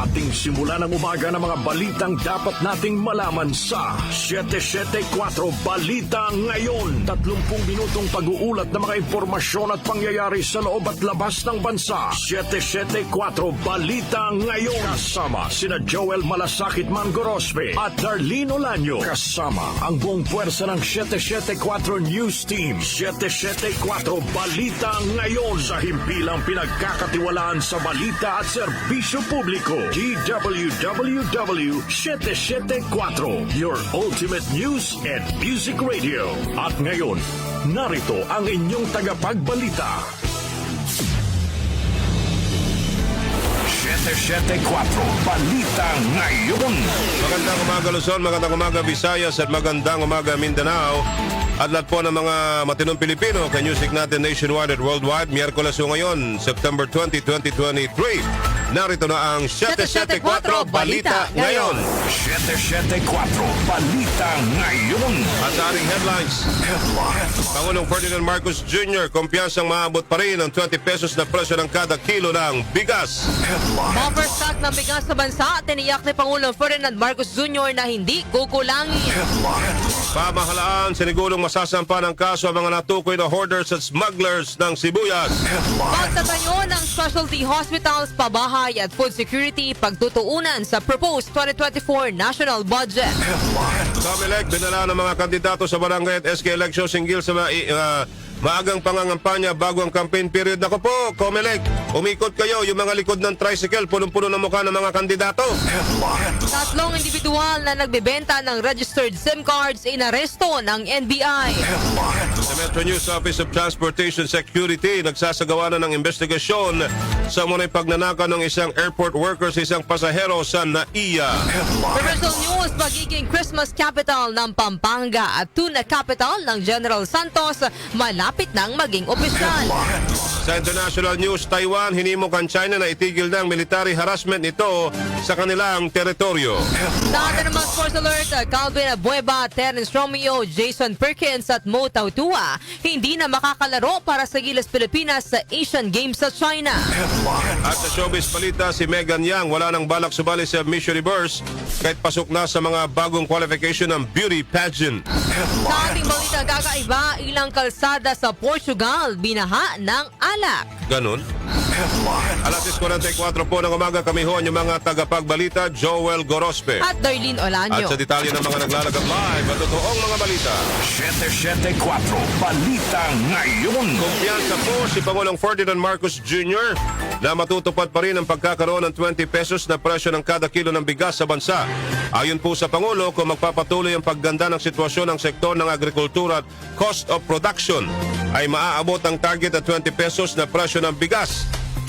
ating simula ng umaga ng mga balitang dapat nating malaman sa 774 Balita Ngayon. 30 minutong pag-uulat ng mga impormasyon at pangyayari sa loob at labas ng bansa. 774 Balita Ngayon. Kasama sina Joel Malasakit Mangorospe at Darlene Olanyo. Kasama ang buong puwersa ng 774 News Team. 774 Balita Ngayon sa himpilang pinagkakatiwalaan sa balita at serbisyo publiko. DWWW 774, your ultimate news and music radio. At ngayon, narito ang inyong tagapagbalita. 774 Balita Ngayon. Magandang umaga Luzon, magandang umaga Visayas at magandang umaga Mindanao. At lahat po ng mga matinong Pilipino kay Newsweek natin nationwide at worldwide. Miyerkules ngayon, September 20, 2023. Narito na ang 774 Balita Ngayon. 774 Balita Ngayon. At sa ating headlines, Pangulong Ferdinand Marcos Jr. kumpiyansang maabot pa rin ang 20 pesos na presyo ng kada kilo ng bigas. Buffer stock ng bigas sa bansa, tiniyak ni Pangulong Ferdinand Marcos Jr. na hindi kukulangin. Pamahalaan, sinigurong masasampa ng kaso ang mga natukoy na hoarders at smugglers ng sibuyas. Pagtatayo ng specialty hospitals, pabahay at food security pagtutuunan sa proposed 2024 national budget. Comelec, binala ng mga kandidato sa barangay at SK elections hinggil sa maagang pangangampanya bago ang campaign period. Nako po, Comelec, umikot kayo. Yung mga likod ng tricycle, punong-puno na mukha ng mga kandidato. Tatlong individual na nagbebenta ng registered SIM cards inaresto ng NBI. Sa Metro News Office of Transportation Security, nagsasagawa na ng investigasyon sa munay pagnanakaw ng isang airport worker sa isang pasahero sa NAIA. Commercial News, magiging Christmas capital ng Pampanga at tuna capital ng General Santos malapit nang maging opisyal. Sa international news, Taiwan, hinimok ang China na itigil ng military harassment nito sa kanilang teritoryo. Sa atin naman sports alert, Calvin Abueva, Terence Romeo, Jason Perkins at Mo Tautua hindi na makakalaro para sa Gilas Pilipinas sa Asian Games sa China. At sa showbiz balita, si Megan Yang wala nang balak sumali sa Miss Universe kahit pasok na sa mga bagong qualification ng beauty pageant. Sa ating balita, kakaiba, ilang kalsada sa Portugal binaha ng alak. Ganon. Alas 6:44 po ng umaga, kami ho ang mga tagapagbalita, Joel Gorospe. At Darlene Olanyo. At sa detalye ng mga naglalagap live at totoong mga balita. 774 Balita Ngayon. Kumpiyansa po si Pangulong Ferdinand Marcos Jr. na matutupad pa rin ang pagkakaroon ng 20 pesos na presyo ng kada kilo ng bigas sa bansa. Ayon po sa Pangulo, kung magpapatuloy ang pagganda ng sitwasyon ng sektor ng agrikultura at cost of production, ay maaabot ang target at 20 pesos na presyo ng bigas.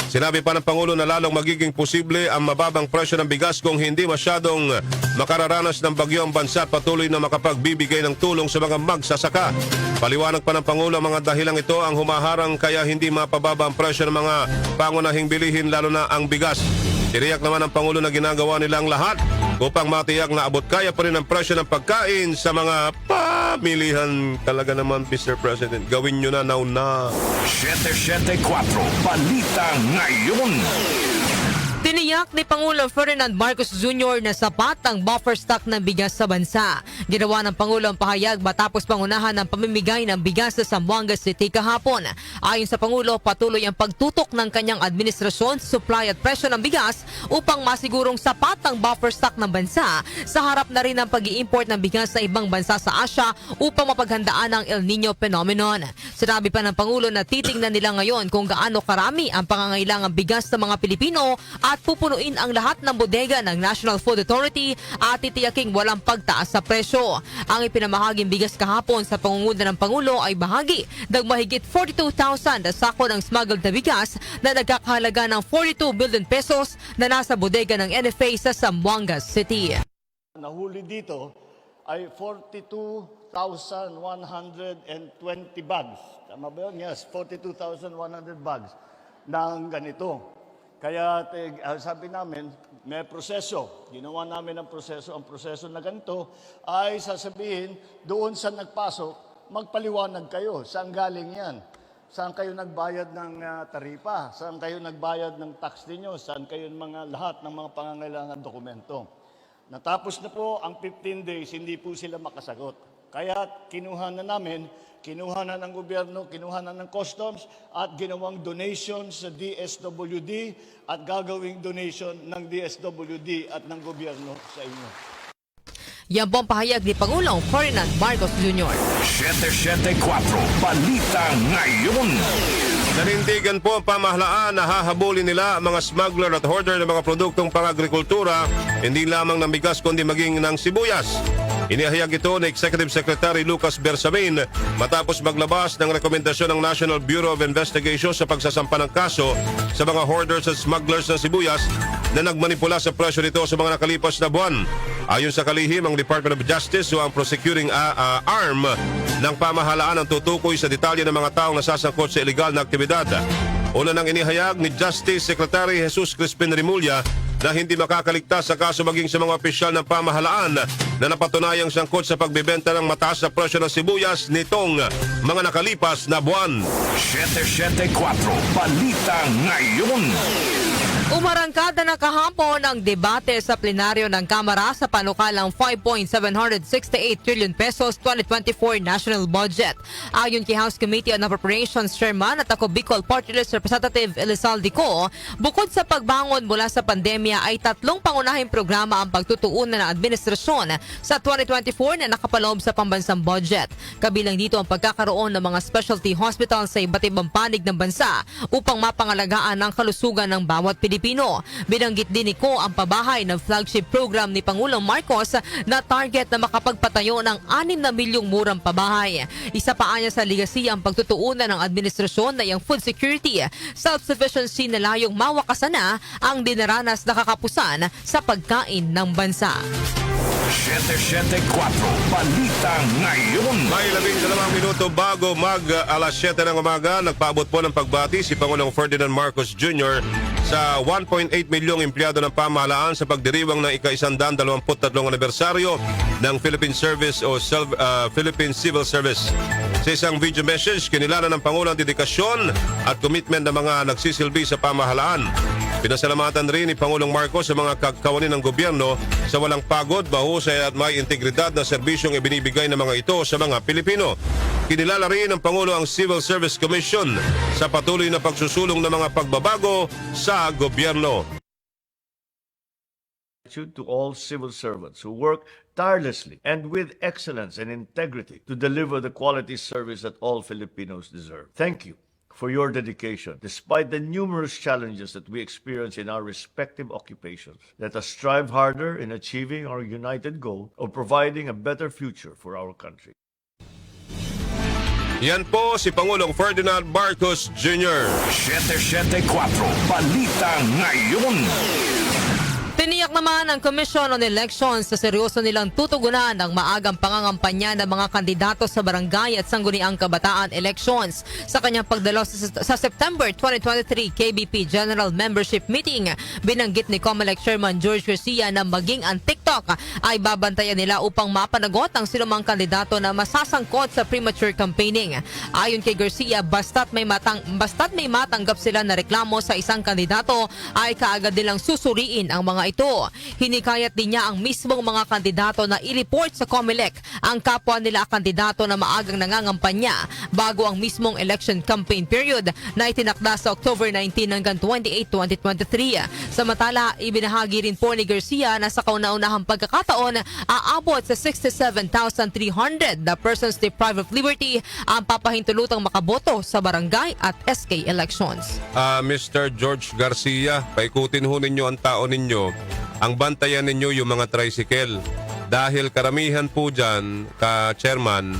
Sinabi pa ng Pangulo na lalong magiging posible ang mababang presyo ng bigas kung hindi masyadong makararanas ng bagyo ang bansa at patuloy na makapagbibigay ng tulong sa mga magsasaka. Paliwanag pa ng Pangulo, ang mga dahilang ito ang humaharang kaya hindi mapababa ang presyo ng mga pangunahing bilihin, lalo na ang bigas. Tiniyak naman ng Pangulo na ginagawa nilang lahat upang matiyak na abot kaya pa rin ang presyo ng pagkain sa mga pamilihan. Talaga naman, Mr. President, gawin nyo na now na. 774 Balita Ngayon. Tiniyak ni Pangulong Ferdinand Marcos Jr. na sapat ang buffer stock ng bigas sa bansa. Ginawa ng Pangulo ang pahayag matapos pangunahan ng pamimigay ng bigas sa Zamboanga City kahapon. Ayon sa Pangulo, patuloy ang pagtutok ng kanyang administrasyon sa supply at presyo ng bigas upang masigurong sapat ang buffer stock ng bansa sa harap na rin ng pag-i-import ng bigas sa ibang bansa sa Asia upang mapaghandaan ang El Nino phenomenon. Sinabi pa ng Pangulo na titingnan nila ngayon kung gaano karami ang pangangailangang bigas sa mga Pilipino at pupunuin ang lahat ng bodega ng National Food Authority at titiyaking walang pagtaas sa presyo. Ang ipinamahaging bigas kahapon sa pangunguna ng Pangulo ay bahagi ng mahigit 42,000 na sako ng smuggled na bigas na nagkakahalaga ng 42 billion pesos na nasa bodega ng NFA sa Zamboanga City. Nahuli dito ay 42,120 bags. Tama ba yun? Yes, 42,100 bags ng ganito. Kaya sabi namin, may proseso. Ginawa namin ang proseso. Ang proseso na ganito ay sasabihin, doon sa nagpasok, magpaliwanag kayo. Saan galing yan? Saan kayo nagbayad ng taripa? Saan kayo nagbayad ng tax ninyo? Saan kayo lahat ng mga pangangailangan dokumento? Natapos na po ang 15 days, hindi po sila makasagot. Kaya kinuha na ng gobyerno, kinuha na ng customs at ginawang donation sa DSWD at gagawing donation ng DSWD at ng gobyerno sa inyo. Yan po ang pahayag ni Pangulong Ferdinand Marcos Jr. 774 Balita Ngayon. Nanindigan po ang pamahalaan na hahabulin nila ang mga smuggler at hoarder ng mga produktong pang-agrikultura, hindi lamang ng bigas kundi maging ng sibuyas. Inihayag ito ni Executive Secretary Lucas Bersamin matapos maglabas ng rekomendasyon ng National Bureau of Investigation sa pagsasampa ng kaso sa mga hoarders at smugglers ng sibuyas na nagmanipula sa presyo nito sa mga nakalipas na buwan. Ayon sa kalihim, ang Department of Justice o ang prosecuting arm ng pamahalaan ang tutukoy sa detalye ng mga taong nasasangkot sa iligal na aktibidad. Una nang inihayag ni Justice Secretary Jesus Crispin Remulla na hindi makakaligtas sa kaso maging sa mga opisyal ng pamahalaan na napatunayang sangkot sa pagbebenta ng mataas na presyo ng sibuyas nitong mga nakalipas na buwan. 774 Balita Ngayon. Umarangkada na kahapon ang debate sa plenaryo ng Kamara sa panukalang 5.768 trillion pesos 2024 national budget. Ayon kay House Committee on Appropriations Chairman at ako Bicol Party List Representative Elizalde Co, bukod sa pagbangon mula sa pandemya ay tatlong pangunahing programa ang pagtutuunan ng administrasyon sa 2024 na nakapaloob sa pambansang budget. Kabilang dito ang pagkakaroon ng mga specialty hospitals sa iba't ibang panig ng bansa upang mapangalagaan ang kalusugan ng bawat Pilipino. Binanggit din ni Ko ang pabahay ng flagship program ni Pangulong Marcos na target na makapagpatayo ng 6 na milyong murang pabahay. Isa pa anya sa legacy ang pagtutuunan ng administrasyon na yung food security, self-sufficiency na layong mawakasan na ang dinaranas na kakapusan sa pagkain ng bansa. 774 Balita Ngayon. May 12 minuto bago alas 7 ng umaga, nagpaabot po ng pagbati si Pangulong Ferdinand Marcos Jr. sa 1.8 milyong empleyado ng pamahalaan sa pagdiriwang ng ika-123 anibersaryo ng Philippine Service o Philippine Civil Service. Sa isang video message, kinilala ng Pangulo ang dedikasyon at commitment ng mga nagsisilbi sa pamahalaan. Pinasalamatan rin ni Pangulong Marcos sa mga kakawanin ng gobyerno sa walang pagod, mahusay at may integridad na serbisyong ibinibigay ng mga ito sa mga Pilipino. Kinilala rin ng Pangulo ang Civil Service Commission sa patuloy na pagsusulong ng mga pagbabago sa gobyerno. To all civil servants who work tirelessly and with excellence and integrity to deliver the quality service that all Filipinos deserve. Thank you for your dedication, despite the numerous challenges that we experience in our respective occupations. Let us strive harder in achieving our united goal of providing a better future for our country. Yan po si Pangulong Ferdinand Marcos Jr. 774 Balita Ngayon. Tiniyak naman ng Commission on Elections sa seryoso nilang tutugunan ang maagang pangangampanya ng mga kandidato sa barangay at sangguniang kabataan elections. Sa kanyang pagdalo sa September 2023 KBP General Membership Meeting, binanggit ni COMELEC Chairman George Garcia na maging ang TikTok ay babantayan nila upang mapanagot ang sinumang kandidato na masasangkot sa premature campaigning. Ayon kay Garcia, basta't may matanggap sila na reklamo sa isang kandidato ay kaagad nilang susuriin ang mga ito. Hinikayat din niya ang mismong mga kandidato na i-report sa COMELEC ang kapwa nila kandidato na maagang nangangampanya bago ang mismong election campaign period na itinakda sa October 19 hanggang 28, 2023. Samantala, ibinahagi rin po ni Garcia na sa kauna-unahang pagkakataon aabot sa 67,300 na persons deprived of liberty ang papahintulutang makaboto sa barangay at SK elections. Mr. George Garcia, paikutin ho ninyo ang tao ninyo. Ang bantayan ninyo yung mga tricycle. Dahil karamihan po dyan, ka-chairman,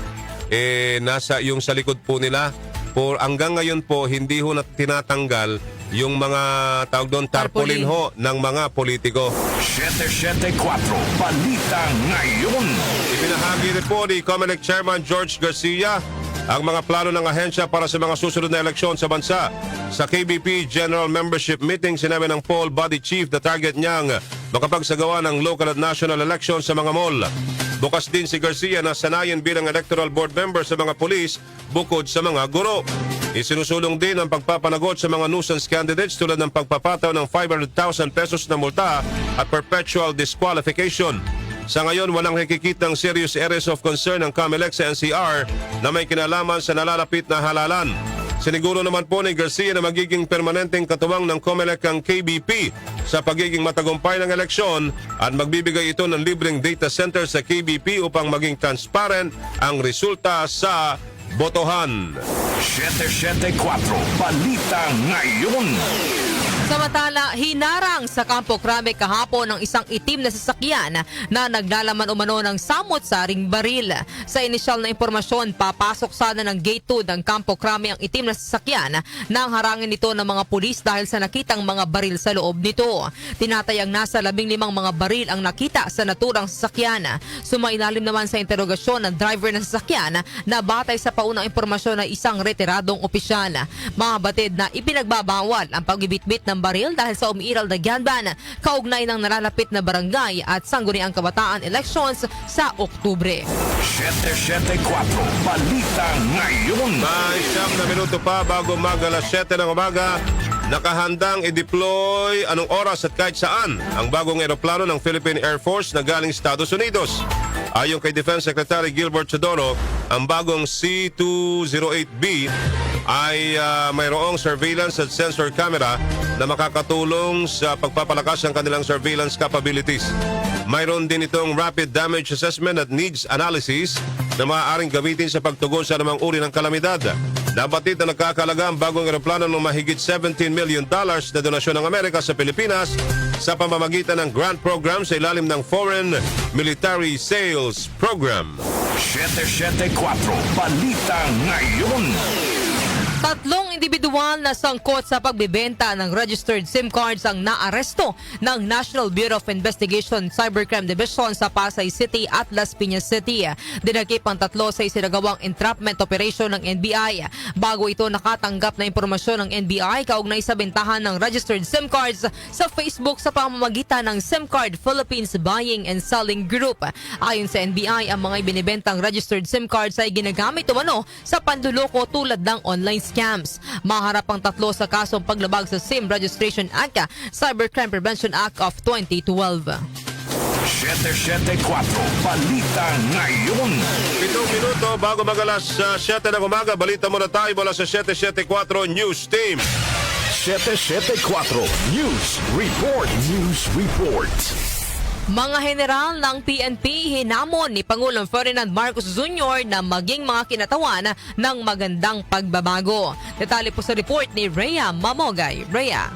nasa yung sa likod po nila. Hanggang ngayon po, hindi ho tinatanggal yung mga tawag doon, tarpaulin ho ng mga politiko. 774 Balita Ngayon. Ibinahagi rin po ni COMELEC Chairman George Garcia ang mga plano ng ahensya para sa mga susunod na eleksyon sa bansa. Sa KBP General Membership Meeting, sinabi ng poll body chief na target niyang makapagsagawa ng local at national election sa mga mall. Bukas din si Garcia na sanayin bilang electoral board member sa mga pulis bukod sa mga guro. Isinusulong din ang pagpapanagot sa mga nuisance candidates tulad ng pagpapataw ng 500,000 pesos na multa at perpetual disqualification. Sa ngayon, walang nakikitang serious areas of concern ng COMELEC sa NCR na may kinalaman sa nalalapit na halalan. Siniguro naman po ni Garcia na magiging permanenteng katuwang ng COMELEC ang KBP sa pagiging matagumpay ng eleksyon at magbibigay ito ng libreng data center sa KBP upang maging transparent ang resulta sa botohan. 774 Balita Ngayon. Samantala, hinarang sa Campo Crame kahapon ng isang itim na sasakyan na naglalaman umano ng samot-saring baril. Sa inisyal na impormasyon, papasok sana ng Gate 2 ng Campo Crame ang itim na sasakyan nang harangin ito ng mga pulis dahil sa nakitang mga baril sa loob nito. Tinatayang nasa 15 mga baril ang nakita sa naturang sasakyan. Sumailalim naman sa interogasyon ng driver ng sasakyan na batay sa paunang impormasyon ng isang retiradong opisyal. Mga batid na ipinagbabawal ang pagbibitbit ng baril dahil sa umiiral na gunban kaugnay ng nalalapit na barangay at sangguniang kabataan elections sa Oktubre. 774 Balita Ngayon. May 7 na minuto pa bago mag-alas 7 ng umaga. Nakahandang i-deploy anong oras at kahit saan ang bagong eroplano ng Philippine Air Force na galing Estados Unidos. Ayon kay Defense Secretary Gilbert Chodoro, ang bagong C-208B ay mayroong surveillance at sensor camera na makakatulong sa pagpapalakas ng kanilang surveillance capabilities. Mayroon din itong rapid damage assessment at needs analysis na maaaring gamitin sa pagtugon sa anumang uri ng kalamidad. Nabatid na nagkakalaga ang bagong eroplano ng mahigit $17 million na donasyon ng Amerika sa Pilipinas sa pamamagitan ng grant program sa ilalim ng Foreign Military Sales Program. 774 Balita Ngayon. 3 individual na sangkot sa pagbebenta ng registered SIM cards ang naaresto ng National Bureau of Investigation Cybercrime Division sa Pasay City at Las Piñas City. Dinakip ang 3 sa isinagawang entrapment operation ng NBI bago ito nakatanggap na impormasyon ng NBI kaugnay sa bentahan ng registered SIM cards sa Facebook sa pamamagitan ng SIM Card Philippines Buying and Selling Group. Ayon sa NBI, ang mga ibinibentang registered SIM cards ay ginagamit umano sa panluloko tulad ng online scams. Maharap ang 3 sa kasong paglabag sa SIM Registration Act, Cybercrime Prevention Act of 2012. 774 Balita Ngayon. 7 minuto bago mag-alas 7 ng umaga, balita muna tayo mula sa 774 News Team. 774 News Report. News Report. Mga general ng PNP hinamon ni Pangulong Ferdinand Marcos Jr. na maging mga kinatawan ng magandang pagbabago. Detalye po sa report ni Rhea Mamogay. Rhea.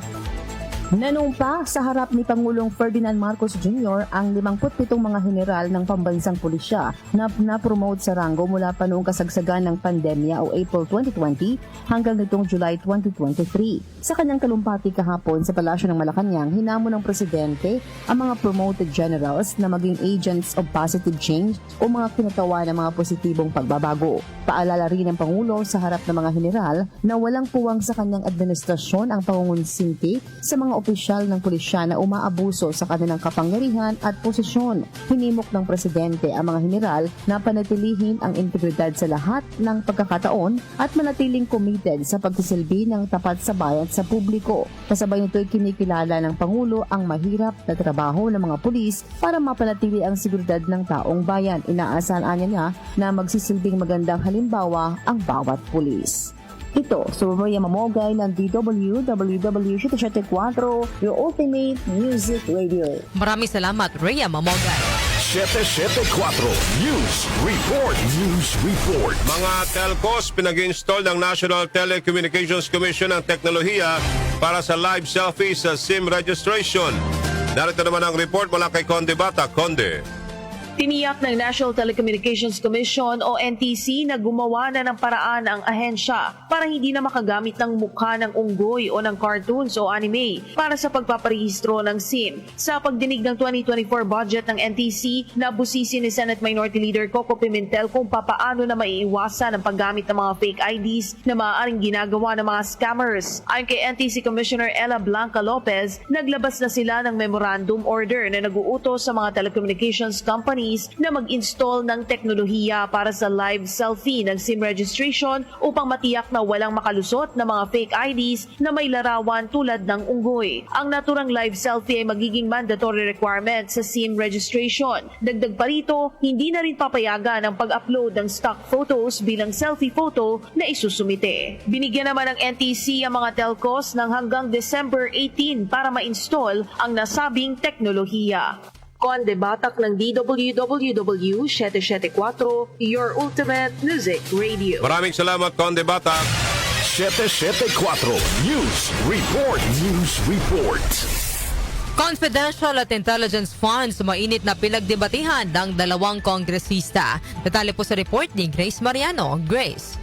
Nanumpa sa harap ni Pangulong Ferdinand Marcos Jr. ang 57 mga general ng pambansang pulisya na na-promote sa ranggo mula pa noong kasagsagan ng pandemya o April 2020 hanggang nitong July 2023. Sa kanyang kalumpati kahapon sa Palasyo ng Malacanang, hinamon ng presidente ang mga promoted generals na maging agents of positive change o mga kinatawa ng mga positibong pagbabago. Paalala rin ng Pangulo sa harap ng mga general na walang puwang sa kanyang administrasyon ang pangungunsinti sa mga opisyal ng pulisya na umaabuso sa kanilang kapangyarihan at posisyon. Hinimok ng presidente ang mga general na panatilihin ang integridad sa lahat ng pagkakataon at manatiling committed sa pagsisilbi ng tapat sa bayan at sa publiko. Kasabay nito'y kinikilala ng Pangulo ang mahirap na trabaho ng mga pulis para mapanatili ang seguridad ng taong bayan. Inaasahan niya na magsisilbing magandang halimbawa ang bawat pulis. Ito, Rhea Mamogay ng DWW774, your ultimate music radio. Maraming salamat, Rhea Mamogay. 774 News Report. News Report. Mga telcos, pinag-install ng National Telecommunications Commission ang teknolohiya para sa live selfie sa SIM registration. Narito naman ang report mula kay Conde Bata. Conde. Tiniyak ng National Telecommunications Commission o NTC na gumawa na ng paraan ang ahensya para hindi na makagamit ng mukha ng unggoy o ng cartoons o anime para sa pagpaparehistro ng SIM. Sa pagdinig ng 2024 budget ng NTC, nabusisi ni Senate Minority Leader Coco Pimentel kung papaano na maiiwasan ang paggamit ng mga fake IDs na maaaring ginagawa ng mga scammers. Ayon kay NTC Commissioner Ella Blanca Lopez, naglabas na sila ng memorandum order na nag-uutos sa mga telecommunications company companies na mag-install ng teknolohiya para sa live selfie ng SIM registration upang matiyak na walang makalusot na mga fake IDs na may larawan tulad ng unggoy. Ang naturang live selfie ay magiging mandatory requirement sa SIM registration. Dagdag pa rito, hindi na rin papayagan ang pag-upload ng stock photos bilang selfie photo na isusumite. Binigyan naman ng NTC ang mga telcos ng hanggang December 18 para ma-install ang nasabing teknolohiya. Conde Batak ng DWWW 774, your ultimate music radio. Maraming salamat, Conde Batak. 774 News Report. News Report. Confidential at intelligence funds mainit na pinagdebatihan ng dalawang kongresista. Detalye po sa report ni Grace Mariano. Grace.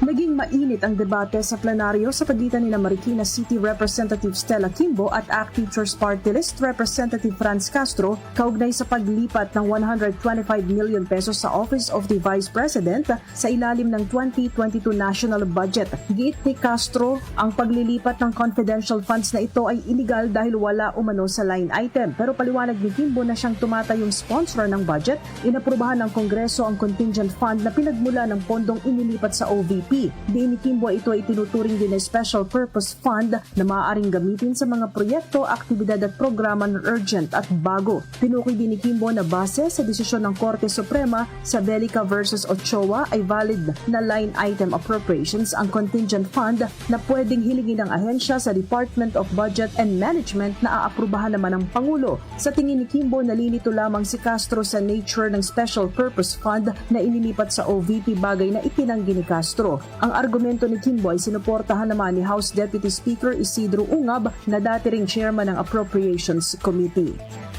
Naging mainit ang debate sa plenaryo sa pagitan ni Marikina City Representative Stella Kimbo at ACT Teachers Party List Representative Franz Castro kaugnay sa paglipat ng 125 million pesos sa Office of the Vice President sa ilalim ng 2022 national budget. Giit ni Castro, ang paglilipat ng confidential funds na ito ay illegal dahil wala umano sa line item. Pero paliwanag ni Kimbo na siyang tumatayong sponsor ng budget, inaprubahan ng Kongreso ang contingent fund na pinagmula ng pondong inilipat sa OVP. Diin ni Kimbo ito ay tinuturing din na special purpose fund na maaaring gamitin sa mga proyekto, aktibidad at programa na urgent at bago. Tinukoy din ni Kimbo na base sa desisyon ng Korte Suprema sa Belica versus Ochoa ay valid na line item appropriations ang contingent fund na pwedeng hilingin ng ahensya sa Department of Budget and Management na aaprubahan naman ng Pangulo. Sa tingin ni Kimbo, nalilito lamang si Castro sa nature ng special purpose fund na inilipat sa OVP, bagay na itinanggi ni Castro. Ang argumento ni Kimbo ay sinuportahan naman ni House Deputy Speaker Isidro Ungab na dati ring chairman ng Appropriations Committee.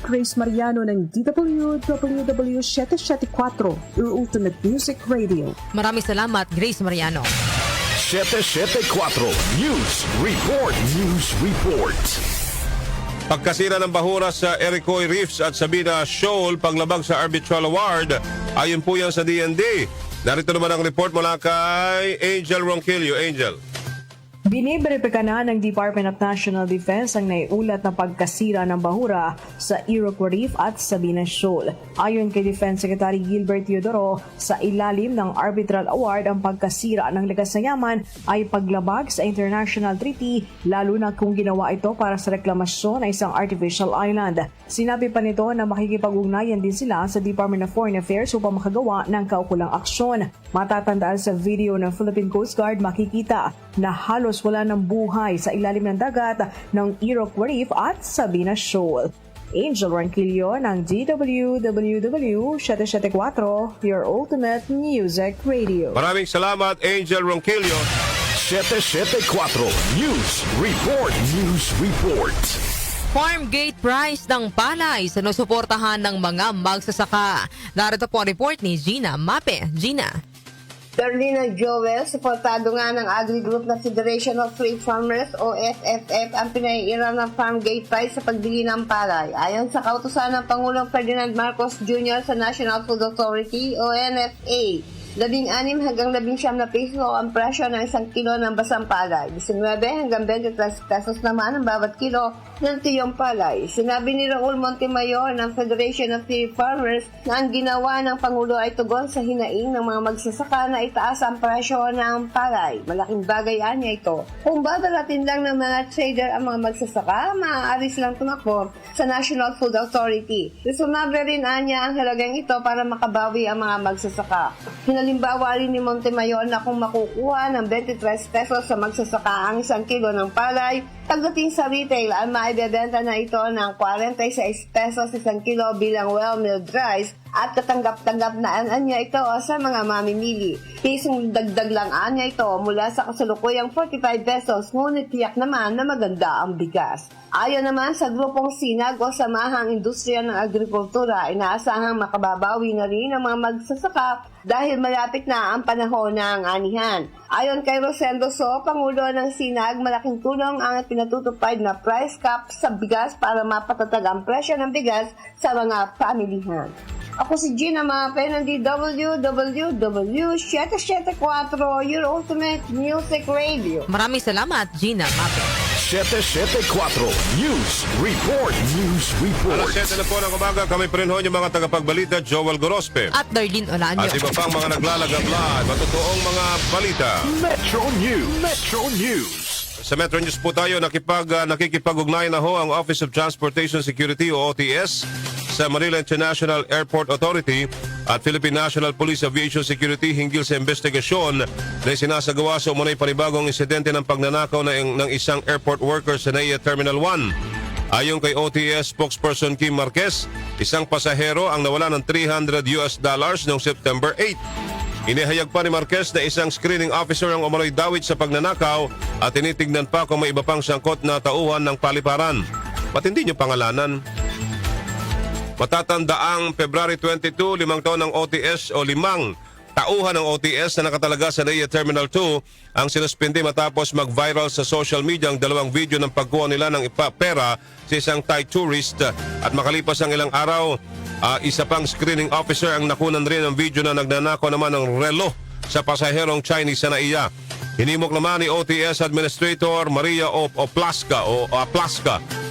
Grace Mariano ng DWWW 774, your ultimate music radio. Maraming salamat, Grace Mariano. 774 News Report. News Report. Pagkasira ng bahura sa Ericoy Reefs at Sabina Shoal paglabag sa Arbitral Award, ayon po yan sa DND. Narito naman ang report mula kay Angel Ronquillo. Angel. Biniberipika na ng Department of National Defense ang naiulat na pagkasira ng bahura sa Iroquois Reef at Sabina Shoal. Ayon kay Defense Secretary Gilbert Teodoro, sa ilalim ng Arbitral Award, ang pagkasira ng likas na yaman ay paglabag sa international treaty, lalo na kung ginawa ito para sa reklamasyon ng isang artificial island. Sinabi pa nito na makikipag-ugnayan din sila sa Department of Foreign Affairs upang makagawa ng kaukulang aksyon. Matatandaan sa video ng Philippine Coast Guard, makikita na halos wala ng buhay sa ilalim ng dagat ng Iroquois Reef at Sabina Shoal. Angel Ronquillo ng DWWW 774, your ultimate music radio. Maraming salamat, Angel Ronquillo. 774 News Report. News Report. Farm gate price ng palay sinusuportahan ng mga magsasaka. Narito po ang report ni Gina Mape. Gina. Darlina Joel, suportado nga ng Agri-Group na Federation of Free Farmers o FFF ang pinaiiral ng farm gate price sa pagbili ng palay. Ayon sa kautusan ng Pangulong Ferdinand Marcos Jr. sa National Food Authority o NFA, 16 hanggang 19 na piso ang presyo ng 1 kilo ng basang palay. 19 hanggang 23 pesos naman ang bawat kilo ng tiyong palay. Sinabi ni Raul Montemayor ng Federation of Free Farmers na ang ginawa ng Pangulo ay tugon sa hinaing ng mga magsasaka na itaas ang presyo ng palay. Malaking bagay niya ito. Kung babaratin lang ng mga trader ang mga magsasaka, maaari silang tumakbo sa National Food Authority. Reasonable rin niya ang halagang ito para makabawi ang mga magsasaka. Halimbawa rin ni Montemayor na kung makukuha ng 23 pesos sa magsasaka ang 1 kilo ng palay, pagdating sa retail ay maibebenta na ito ng 46 pesos 1 kilo bilang well-milled rice at katanggap-tanggap na niya ito sa mga mamimili. Pisong dagdag lang niya ito mula sa kasalukuyang 45 pesos, ngunit tiyak naman na maganda ang bigas. Ayon naman sa grupong Sinag o Samahang Industriya ng Agrikultura, inaasahang makababawi na rin ang mga magsasaka dahil malapit na ang panahon ng anihan. Ayon kay Rosendo So, Pangulo ng Sinag, malaking tulong ang pinatutupad na price cap sa bigas para mapatatag ang presyo ng bigas sa mga pamilihan. Ako si Gina Mape ng DWWW 774, your ultimate music radio. Maraming salamat, Gina Mape. 774 News Report. News Report. Alas 7 na po ng umaga, kami pa rin ho yung mga tagapagbalita, Joel Gorospe. At Darlene Olanyo. At iba pang mga naglalagabla at matotoong mga balita. Metro News. Metro News. Sa Metro News po tayo, nakikipag-ugnayan na ho ang Office of Transportation Security o OTS sa Manila International Airport Authority at Philippine National Police Aviation Security hinggil sa investigasyon na sinasagawa sa umunay panibagong insidente ng pagnanakaw ng isang airport worker sa NAIA Terminal 1. Ayon kay OTS spokesperson Kim Marquez, isang pasahero ang nawala ng $300 noong September 8. Inihayag pa ni Marquez na isang screening officer ang umano'y dawit sa pagnanakaw at tinitignan pa kung may iba pang sangkot na tauhan ng paliparan. Ba't hindi niyo pangalanan? Matatandaang February 22, 5 taon ng OTS o 5 tauhan ng OTS na nakatalaga sa NAIA Terminal 2 ang sinuspindi matapos mag-viral sa social media ang dalawang video ng pagkuha nila ng pera sa isang Thai tourist at makalipas ang ilang araw, isa pang screening officer ang nakunan rin ng video na nagnanakaw naman ng relo sa pasaherong Chinese sa NAIA. Hinimok naman ni OTS Administrator Maria Oplaska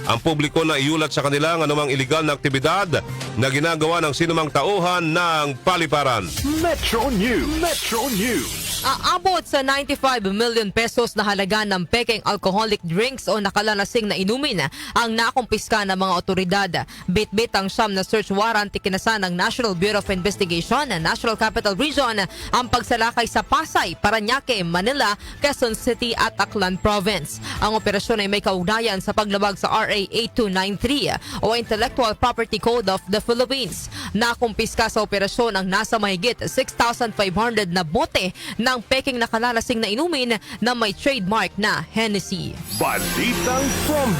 ang publiko na iulat sa kanila ang anumang iligal na aktibidad na ginagawa ng sinumang tauhan ng paliparan. Metro News. Metro News. Aabot sa 95 million pesos na halaga ng pekeng alcoholic drinks o nakalalasing na inumin ang nakumpiska ng mga otoridad. Bit-bit ang siyam na search warrant ikinasa ng National Bureau of Investigation ng National Capital Region ang pagsalakay sa Pasay, Parañaque, Manila, Quezon City at Aklan Province. Ang operasyon ay may kaugnayan sa paglabag sa RA 8293 o Intellectual Property Code of the Philippines. Nakumpiska sa operasyon ang nasa mahigit 6,500 na bote ng peking nakalalasing na inumin na may trademark na Hennessy. Balitang from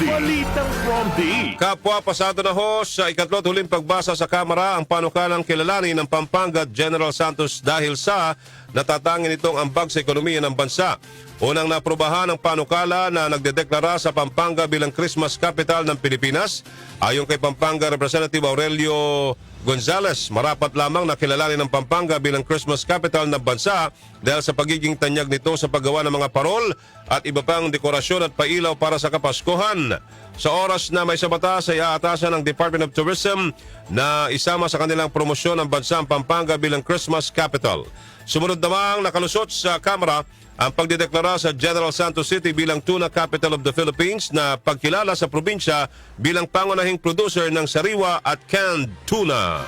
the. Kapwa pasado na ho sa ikatlot huling pagbasa sa Kamara ang panukalang kilalanin ng Pampanga General Santos dahil sa natatangin itong ambag sa ekonomiya ng bansa. Unang naprubahan ang panukala na nagdedeklara sa Pampanga bilang Christmas capital ng Pilipinas. Ayon kay Pampanga Representative Aurelio Gonzales, marapat lamang na kilalanin ng Pampanga bilang Christmas capital ng bansa dahil sa pagiging tanyag nito sa paggawa ng mga parol at iba pang dekorasyon at pailaw para sa Kapaskuhan. Sa oras na may sabatas ay aatasan ng Department of Tourism na isama sa kanilang promosyon ang bansang Pampanga bilang Christmas capital. Sumunod namang nakalusot sa Kamara ang pagdideklara sa General Santos City bilang Tuna Capital of the Philippines na pagkilala sa probinsya bilang pangunahing producer ng sariwa at canned tuna.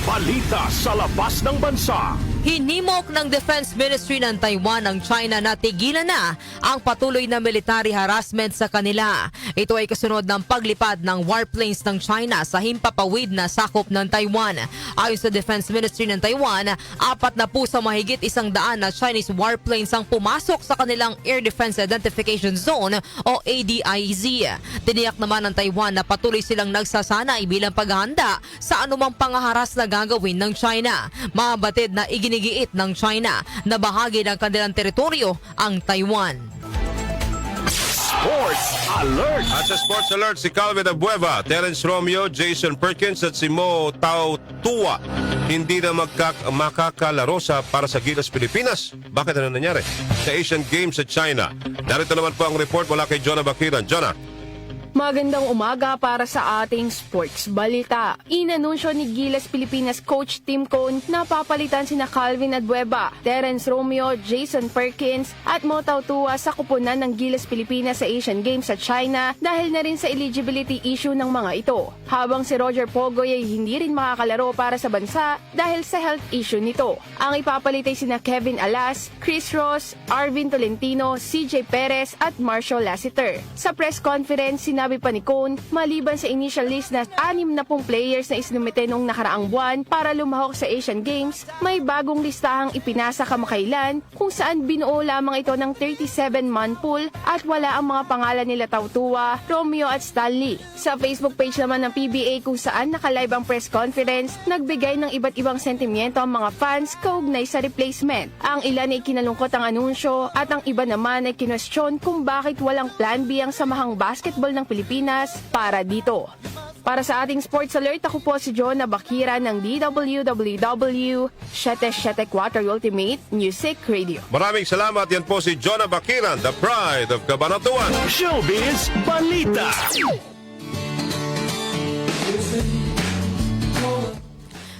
Balita sa labas ng bansa. Hinimok ng Defense Ministry ng Taiwan ang China na tigilan na ang patuloy na military harassment sa kanila. Ito ay kasunod ng paglipad ng warplanes ng China sa himpapawid na sakop ng Taiwan. Ayon sa Defense Ministry ng Taiwan, 4 na po sa mahigit 100 na Chinese warplanes ang pumasok sa kanilang Air Defense Identification Zone o ADIZ. Tiniyak naman ng Taiwan na patuloy silang nagsasanay bilang paghahanda sa anumang pangaharas na gagawin ng China. Mabatid na iginigiit ng China na bahagi ng kanilang teritoryo ang Taiwan. Sports Alert. At sa Sports Alert, si Calvin Abueva, Terence Romeo, Jason Perkins at si Mo Tautua hindi na makakalaro para sa Gilas Pilipinas. Bakit ano nangyari? Sa Asian Games sa China. Narito naman po ang report mula kay Jonah Bakiran. Jonah. Magandang umaga para sa ating sports balita. Inanunsyo ni Gilas Pilipinas coach Tim Cone na papalitan sina Calvin Abueva, Terence Romeo, Jason Perkins at Mo Tautua sa kupunan ng Gilas Pilipinas sa Asian Games sa China dahil na rin sa eligibility issue ng mga ito. Habang si Roger Pogoy ay hindi rin makakalaro para sa bansa dahil sa health issue nito. Ang ipapalit ay sina Kevin Alas, Chris Ross, Arvin Tolentino, CJ Perez at Marshall Lassiter. Sa press conference, sinabi pa ni Cone, maliban sa initial list na 60 players na isinumite nung nakaraang buwan para lumahok sa Asian Games, may bagong listahang ipinasa kamakailan kung saan binuo lamang ito ng 37-man pool at wala ang mga pangalan nila Tautua, Romeo at Stanley. Sa Facebook page naman ng PBA kung saan nakalive ang press conference, nagbigay ng iba't ibang sentimiento ang mga fans kaugnay sa replacement. Ang ilan ay kinalungkot ang anunsyo at ang iba naman ay kinwestiyon kung bakit walang plan B ang samahang basketball ng Pilipinas para dito. Para sa ating Sports Alert, ako po si Jonah Bakira ng DWWW 774 Ultimate Music Radio. Maraming salamat. Yan po si Jonah Bakiran, the pride of Cabanatuan. Showbiz Balita.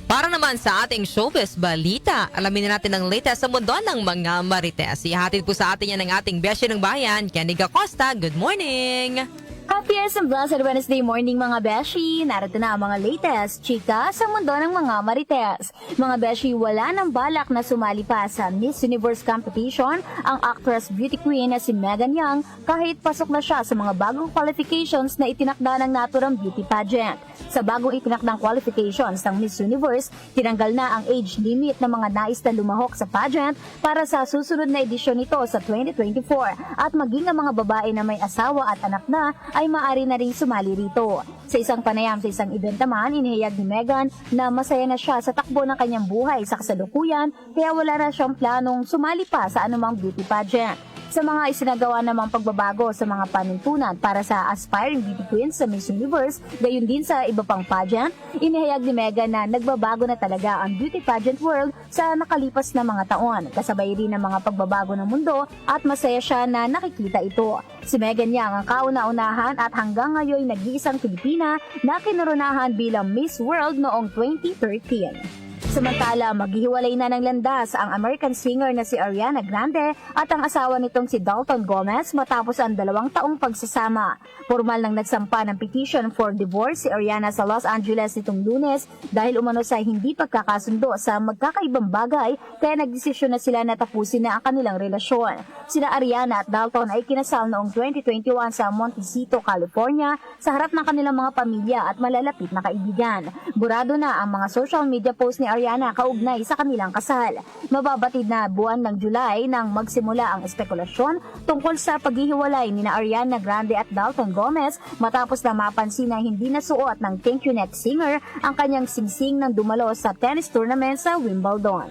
Para naman sa ating showbiz balita, alamin na natin ang latest sa mundo ng mga marites. Ihatid po sa atin yan ng ating Beshi ng Bayan, Kenny Acosta. Good morning! Happy and blessed Wednesday morning mga Beshi! Narito na ang mga latest chika sa mundo ng mga marites. Mga Beshi, wala nang balak na sumali pa sa Miss Universe competition ang actress beauty queen na si Megan Young kahit pasok na siya sa mga bagong qualifications na itinakda ng naturang beauty pageant. Sa bagong itinakdang qualifications ng Miss Universe, tinanggal na ang age limit ng mga nais na lumahok sa pageant para sa susunod na edisyon nito sa 2024 at maging ang mga babae na may asawa at anak na ay maaari na ring sumali rito. Sa isang panayam sa isang event naman, inihayag ni Megan na masaya na siya sa takbo ng kanyang buhay sa kasalukuyan kaya wala na siyang planong sumali pa sa anumang beauty pageant. Sa mga isinagawa namang pagbabago sa mga panuntunan para sa aspiring beauty queens sa Miss Universe, gayon din sa iba pang pageant, inihayag ni Megan na nagbabago na talaga ang beauty pageant world sa nakalipas na mga taon. Kasabay rin ng mga pagbabago ng mundo at masaya siya na nakikita ito. Si Megan Young ang kauna-unahan at hanggang ngayon nag-iisang Pilipina na kinurunahan bilang Miss World noong 2013. Samantala, maghihiwalay na ng landas ang American singer na si Ariana Grande at ang asawa nitong si Dalton Gomez matapos ang 2 taong pagsasama. Formal nang nagsampa ng petition for divorce si Ariana sa Los Angeles nitong Lunes dahil umano sa hindi pagkakasundo sa magkakaibang bagay kaya nagdesisyon na sila na tapusin na ang kanilang relasyon. Sina Ariana at Dalton ay kinasal noong 2021 sa Montecito, California sa harap ng kanilang mga pamilya at malalapit na kaibigan. Burado na ang mga social media post ni Ariana kaugnay sa kanilang kasal. Mababatid na buwan ng July nang magsimula ang espekulasyon tungkol sa paghihiwalay ni Ariana Grande at Dalton Gomez matapos na mapansin na hindi nasuot ng thank you next singer ang kanyang singsing nang dumalo sa tennis tournament sa Wimbledon.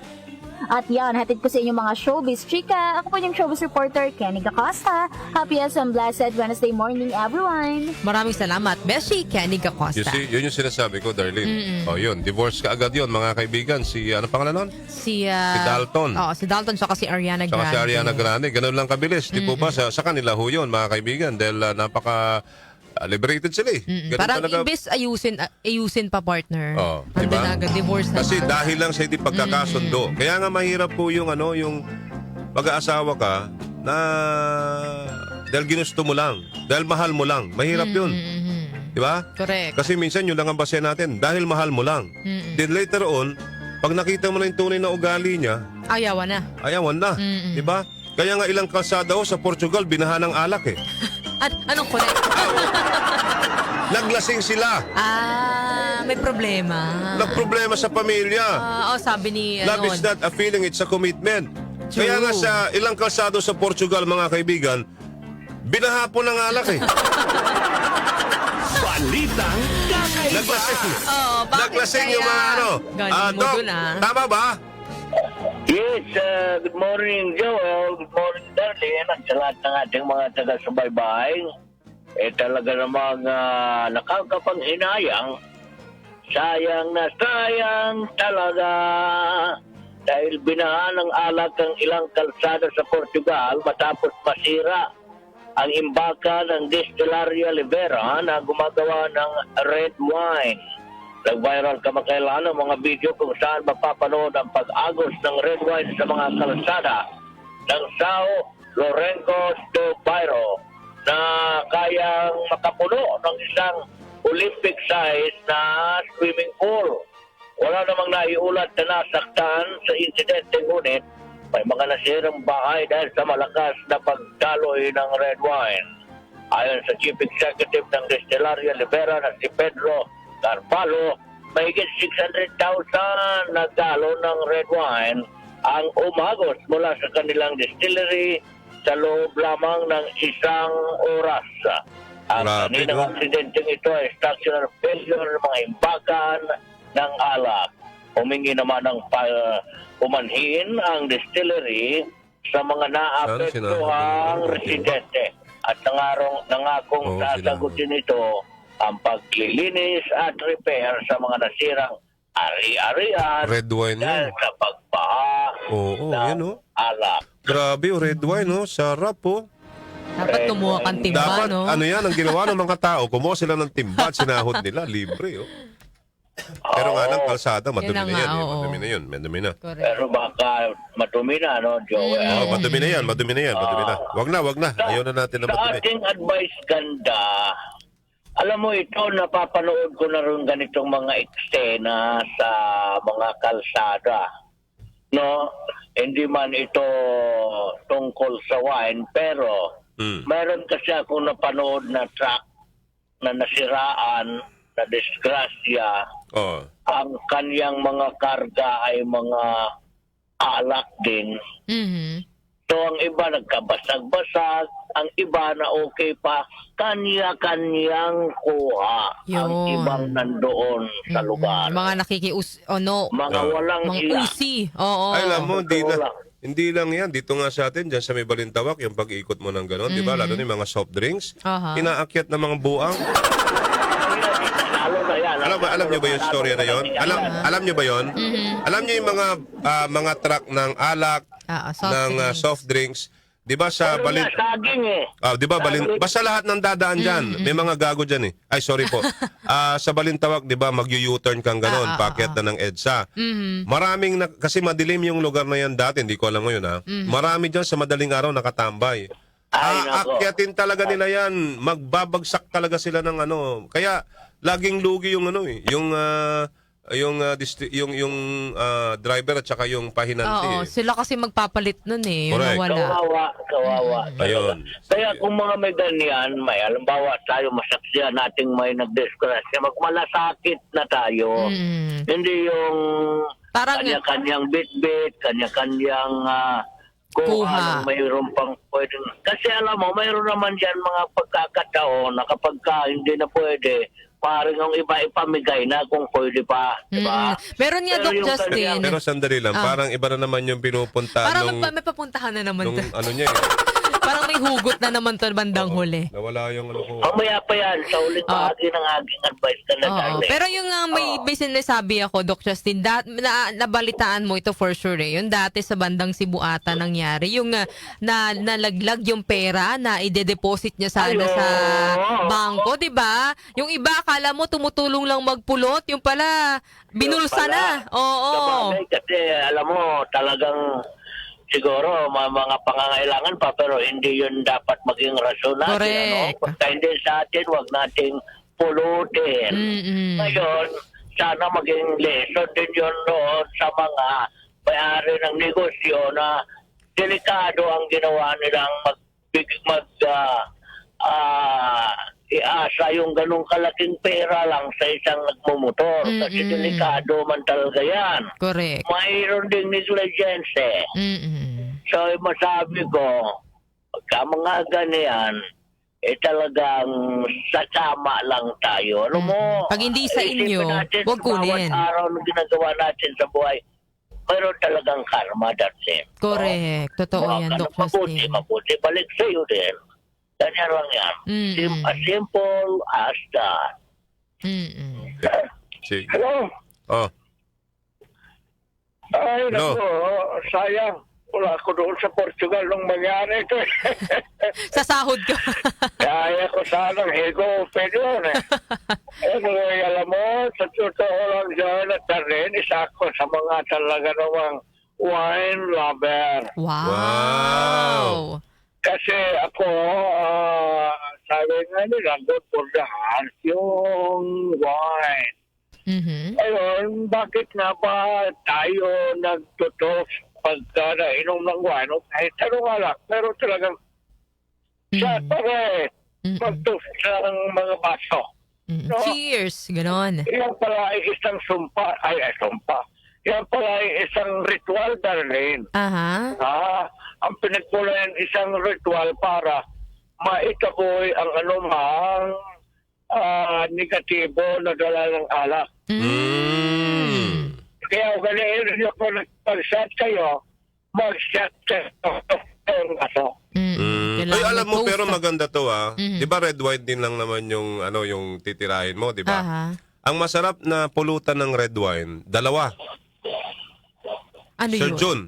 At yan, hatid ko sa inyong mga showbiz chika. Ako po yung showbiz reporter, Kenny Acosta. Happy and blessed Wednesday morning, everyone! Maraming salamat, Beshi, Kenny Acosta. You see, yun yung sinasabi ko, Darlene. O yun, divorce ka agad yun, mga kaibigan. Si, ano pangalan nun? Si Dalton. Oo, si Dalton tsaka si Ariana Grande. Saka si Ariana Grande. Ganun lang kabilis. Di po ba? Sa kanila ho yun, mga kaibigan. Dahil napaka... liberated sila eh. Ganun Parang talaga. imbes ayusin pa partner. Diba? Na agad, divorce na. Kasi dahil lang sa hindi pagkakasundo. Kaya nga mahirap po yung yung mag-aasawa ka na dahil ginusto mo lang, dahil mahal mo lang. Mahirap yun. Di ba? Correct. Kasi minsan yun lang ang base natin, dahil mahal mo lang. Then later on, pag nakita mo na yung tunay na ugali niya, Ayawan na. Di ba? Kaya nga ilang kalsada sa Portugal, binaha ng alak eh. At anong correct? Naglasing sila. May problema. Nagproblema sa pamilya. Sabi ni Love is not a feeling, it's a commitment. True. Kaya nga sa ilang kalsado sa Portugal, mga kaibigan, binaha po ng alak eh. Balitang kakaiba. Naglasing. Bakit Naglasing kaya? yung mga Galing mo Doc, dun, tama ba? Yes, good morning Joel, good morning Darlene, at sa lahat ng ating mga taga-subaybay. Talaga namang nakakapanghinayang, sayang na sayang talaga dahil binahan ng alak ang ilang kalsada sa Portugal matapos masira ang imbaka ng Destilaria Libera na gumagawa ng red wine. Nag-viral kamakailan ang mga video kung saan mapapanood ang pag-agos ng red wine sa mga kalsada ng Sao Lourenço do Bairro na kayang makapuno ng isang Olympic size na swimming pool. Wala namang naiulat na nasaktan sa insidente, ngunit may mga nasirang bahay dahil sa malakas na pagdaloy ng red wine. Ayon sa Chief Executive ng Destilaria Libera na si Pedro Carvalho, mahigit 600,000 na galon ng red wine ang umagos mula sa kanilang distillery sa loob lamang ng isang oras. Ang kaninang aksidenteng ito ay structural failure ng mga imbakan ng alak. Humingi naman ng umanhin ang distillery sa mga naapektuhang residente at nangakong sasagutin ito ang paglilinis at repair sa mga nasirang ari-arian Red wine dahil yan. sa pagbaha Oo, ng yan oh. alak. Grabe, oh, red wine, oh. Sarap, oh. Dapat kumuha kang timba, Dapat, no? ano yan, ang ginawa ng mga tao, kumuha sila ng timba at sinahod nila, libre, oh. Pero nga lang, kalsada, madumi Yun na na yan. nga, Eh. oo. Madumi na yun, madumi na. Correct. Pero baka madumi na, no, Joel? Oh, madumi na yan, madumi na yan, madumi na. Wag na. Ayaw na natin na Sa madumi. ating advice ganda, alam mo ito, napapanood ko na rin ganitong mga eksena sa mga kalsada. No? Hindi man ito tungkol sa wine, pero mayroon kasi akong napanood na truck na nasiraan, na disgrasya. Oh. Ang kanyang mga karga ay mga alak din. Mhm. So ang iba nagkabasag-basag, ang iba na okay pa, kanya-kanyang kuha ang Yun. ibang nandoon sa lugar. Mga Mga walang mga iya. usi. Oo. Ay, alam mo, Totoo lang. hindi lang yan. Dito nga sa atin, dyan sa may Balintawak, yung pag-ikot mo ng gano'n, di ba? Lalo na yung mga soft drinks, Aha. inaakyat ng mga buang. Lalo na yan. Alam niyo ba yung storya na yon? Alam niyo ba yon? Alam niyo yung mga truck ng alak, ng soft drinks, 'di ba sa Balint... saging eh. di ba basta lahat ng dadaan diyan, may mga gago diyan eh. Ay sorry po. Sa Balintawak, 'di ba, mag-U-turn kang gano'n, paakyat na ng EDSA. Maraming kasi madilim yung lugar na yan dati, hindi ko alam ngayon ha. Marami diyan sa madaling araw nakatambay. Aakyatin talaga nila yan. Magbabagsak talaga sila ng ano. Kaya laging lugi yung ano eh, yung driver at saka yung pahinanti. Oo, sila kasi magpapalit nun eh. Yung Correct. nawala. Kawawa. Ayun. Kaya kung mga may ganyan, may halimbawa tayo masaksihan nating may nagdisgrasya, magmalasakit na tayo. Hindi yung Parang kanya-kanyang bit-bit, kanya-kanyang kung kuha. anong mayroon pang pwedeng. Kasi alam mo, mayroon naman dyan mga pagkakataon na kapag hindi na pwede, parang yung iba ipamigay na kung pwede pa. Diba? Meron nga, Pero Doc yung Justin. Pero sandali lang, parang iba na naman yung pinupunta Parang nung may papuntahan na naman. nung ano niya eh. Parang may hugot na naman to bandang huli. Nawala yung ano ko. Mamaya pa yan, sa ulit bahagi ng aking advice ka na Oo. darling. Pero yung may sinasabi ako, Doc Justin, nabalitaan mo ito for sure eh. Yung dati sa bandang Cebu ata nangyari. Yung nalaglag yung pera na ide-deposit niya sana sa bangko, di ba? Yung iba, akala mo tumutulong lang magpulot. Yung pala, binulsa na. Oo. Sabagay, kasi alam mo, talagang siguro mga pangangailangan pa pero hindi yun dapat maging rason natin. Correct. Pagka hindi sa atin, wag nating pulutin. Ngayon, sana maging lesson din yun noon sa mga may-ari ng negosyo na delikado ang ginawa nilang iasa yung ganung kalaking pera lang sa isang nagmumotor. Kasi delikado man talaga yan. Correct. Mayroon ding negligence eh. So, masabi ko, pagka mga ganyan, talagang sasama lang tayo. Alam mo, Pag hindi sa inyo, isipin natin huwag sa bawat kunin. araw na ginagawa natin sa buhay, mayroon talagang karma, that's it. Correct. Totoo yan, Doc Justin. Mabuti, balik sa'yo din. Ganyan lang yan. As simple as that. Sige. Hello? Oh. Ay, Hello? naku, sayang. Wala ako doon sa Portugal nung mangyari ito. Sa sahod ko. Kaya ko sanang higupin yun eh. Anyway, alam mo, sa totoo lang dyan at rin, isa ko sa mga talaga namang wine lover. Wow. Kasi ako, sabi nga nila, good for the heart yung wine. Ayun, bakit nga ba tayo nagtutok pagka nainom ng wine? Kahit ano nga lang, pero talagang siya pare, magtutok ng mga baso. No? Cheers. Ganon. Yan pala ay isang sumpa. Yan pala ay isang ritual, Darlene. Aha. Ang pinagpunan isang ritual para maitaboy ang anumang negatibo na dala ng alak. Kaya ganun nyo kung pag-shot kayo, mag-shot kayo ng aso. kailangan Ay, alam mo, mag-toast. pero maganda to Di ba red wine din lang naman yung, yung titirahin mo, di ba? Aha. Ang masarap na pulutan ng red wine, 2. Ano Sir yun? Jun.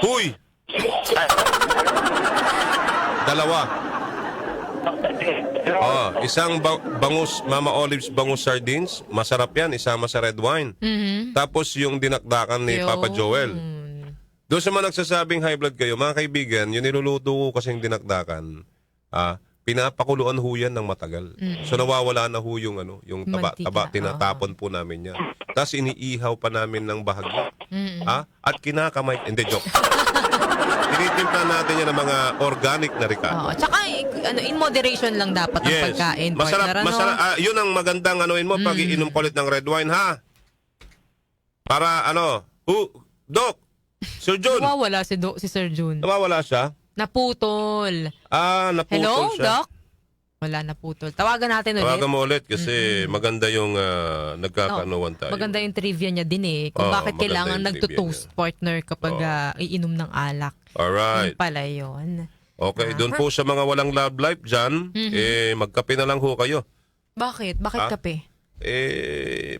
Huy! 2. Isang bangus, Mama Olive's bangus sardines, masarap yan, isama sa red wine. Tapos yung dinakdakan ni Papa Joel. Doon sa mga nagsasabing high blood kayo, mga kaibigan, yung niluluto ko kasing dinakdakan, pinapakuluan ho yan ng matagal. So nawawala na ho yung, yung taba, tinatapon po namin yan. Tapos iniihaw pa namin ng bahagyo. At kinakamay, hindi, joke. Tinitimpla natin yan ng mga organic na ricado. Oo. Tsaka, in moderation lang dapat ang pagkain. Partner, Masarap. Yun ang magandang anuin mo pag iinom ko ulit ng red wine, ha? Para, Doc, Sir Jun. Nawawala si Sir Jun. Nawawala siya? Naputol. Naputol Hello, siya. Doc? Wala, naputol. Tawagan natin ulit. Tawagan mo ulit kasi maganda yung nagkakanuwan tayo. Maganda yung trivia niya din Kung bakit maganda kailangan yung nagtutoast partner kapag iinom ng alak. Alright. Yun pala yun. Okay, doon po sa mga walang love life dyan, magkape na lang ho kayo. Bakit? Bakit kape?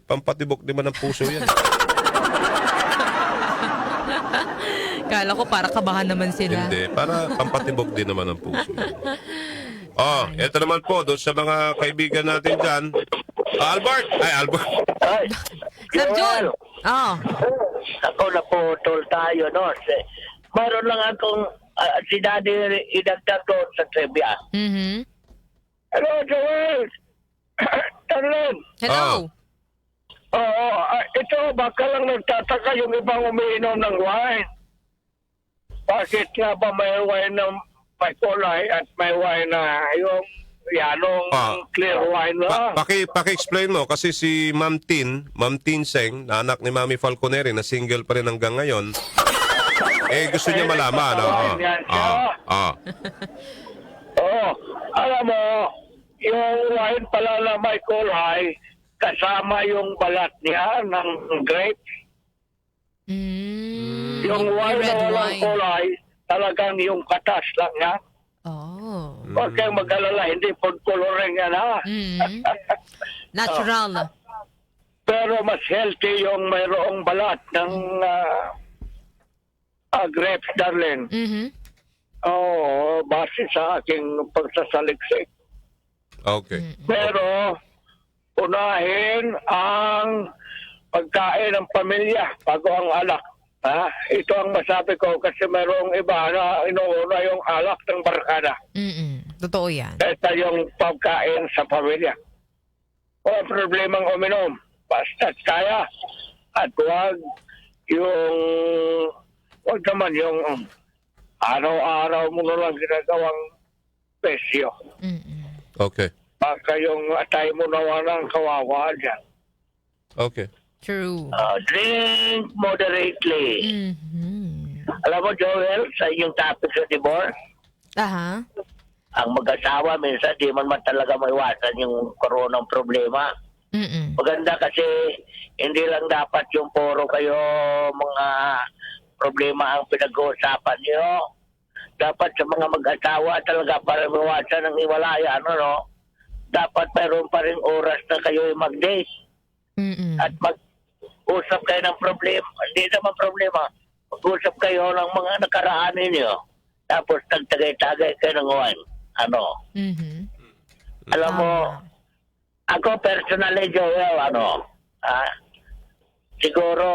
Pampatibok naman ng puso yan. Kala ko para kabahan naman sila. Hindi, para pampatibok din naman ang puso. Ito naman po, doon sa mga kaibigan natin dyan. Albert! Ay, Sir Jun! Ako naputol tayo, no? Meron lang akong si Daddy idagdag doon sa trivia. Hello, Joel! Tarlin! Hello! Oo, ito, baka lang nagtataka yung ibang umiinom ng wine. Bakit nga ba may wine na may kulay at may wine na yung yanong clear wine lang? Paki-explain mo kasi si Ma'am Tin Seng, na anak ni Mami Falconeri na single pa rin hanggang ngayon, gusto niya malaman. Alam mo, yung wine pala na may kulay, kasama yung balat niya ng grape. Yung wine na walang kulay, talagang yung katas lang yan. Huwag kayong mag-alala, hindi food coloring yan, ha? Natural. Pero mas healthy yung mayroong balat ng grapes, darling. Base sa aking pagsasaliksik. Okay. Pero, unahin ang pagkain ng pamilya bago ang alak. Ito ang masabi ko kasi mayroong iba na inuuna yung alak ng barkada. Totoo yan. Ito yung pagkain sa pamilya. Walang problemang uminom. Basta't kaya. At huwag naman yung araw-araw mo na lang ginagawang pesyo. Okay. Baka yung atay mo naman ang kawawa dyan. Okay. True. Drink moderately. Alam mo, Joel, sa inyong topic sa divorce, ang mag-asawa minsan di man talaga maiwasan yung koronang problema. Maganda kasi hindi lang dapat yung puro kayo mga problema ang pinag-uusapan niyo. Dapat sa mga mag-asawa talaga para maiwasan ng iwalayan, dapat mayroon pa rin oras na kayo mag-date. At mag-usap kayo ng problema. Hindi naman problema. Mag-usap kayo ng mga nakaraan ninyo. Tapos nagtagay-tagay kayo ng wine. Alam mo, ako personally, Joel, siguro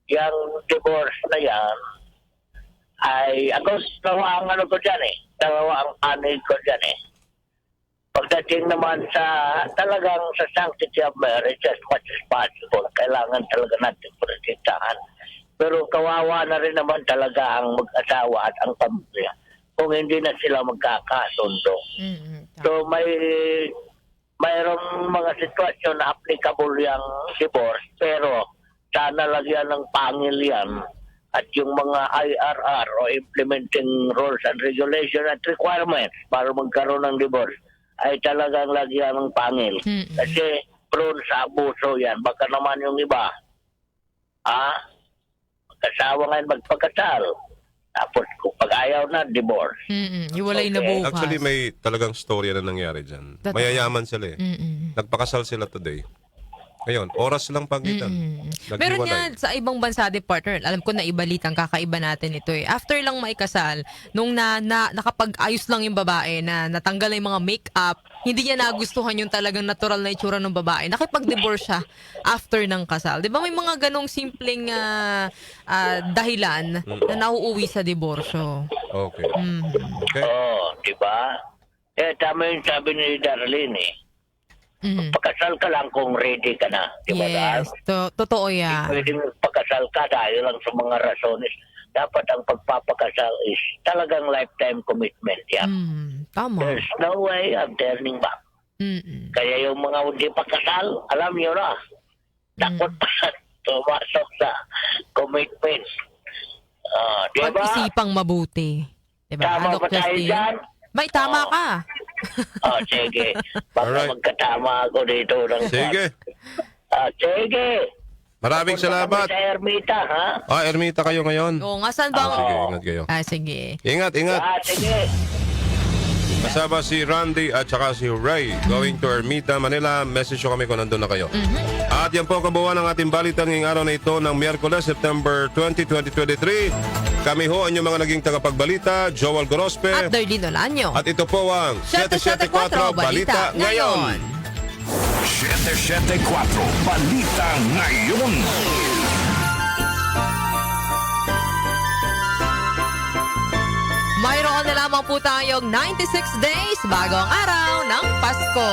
yung divorce na yan ay ako dalawa ang dalawa ang anay ko dyan Pagdating naman sa talagang sa sanctity of marriage as much as possible, kailangan talaga natin protektahan. Pero kawawa na rin naman talaga ang mag-asawa at ang pamilya kung hindi na sila magkakasundo. So mayroong mga sitwasyon na applicable yung divorce, pero sana lagyan ng pangil yan at yung mga IRR o implementing rules and regulation at requirements para magkaroon ng divorce ay talagang lagyan ng pangil. Kasi prone sa abuso yan. Baka naman yung iba, magkasawa ngayon magpagkasal. Tapos kung pag ayaw na, divorce. Hiwalay na Okay. bukas. Actually, may talagang storya na nangyari dyan. Totoo. Mayayaman sila eh. Nagpakasal sila today. Ngayon, oras lang pagitan. Meron Naghiwalay. yan sa ibang bansa din, partner. Alam ko na ibalitang kakaiba natin ito eh. After lang maikasal, nung nakapag-ayos lang yung babae na natanggal na yung mga make-up, hindi niya nagustuhan yung talagang natural na itsura ng babae. Nakipag-divorce siya after ng kasal. Di ba may mga ganong simpleng dahilan na nauuwi sa diborsyo? Okay. Okay. Oo, di ba? Tama yung sabi ni Darlene eh. Pagkasal ka lang kung ready ka na. Di ba? Yes, totoo yan. Pwedeng pagkasal ka dahil lang sa mga rasones. Dapat ang pagpapakasal is talagang lifetime commitment yan. Tama. There's no way of turning back. Kaya yung mga hindi pa kasal, alam nyo na, takot pa tumasok sa commitment. Di ba? Pag-isipang mabuti. Diba? Tama ba tayo dyan? May tama ka. Sige. Baka Alright. magkatama ako dito. Sige. Sige. Maraming Punta salamat. kami sa Ermita, ha? Ermita kayo ngayon. Oo nga, saan bang... Sige, ingat kayo. Sige. Ingat, ingat. Sige. Kasama si Randy at saka si Ray going to Ermita, Manila. Message nyo kami kung nandun na kayo. At yan po ang kabuuan ng ating balitang ngayong araw na ito ng Miyerkules, September 20, 2023. Kami ho ang inyong mga naging tagapagbalita, Joel Gorospe. At Darlene Olanyo. At ito po ang 774 Balita Ngayon. 774 Balita Ngayon. Mayroon na lamang po tayong 96 days bago ang araw ng Pasko.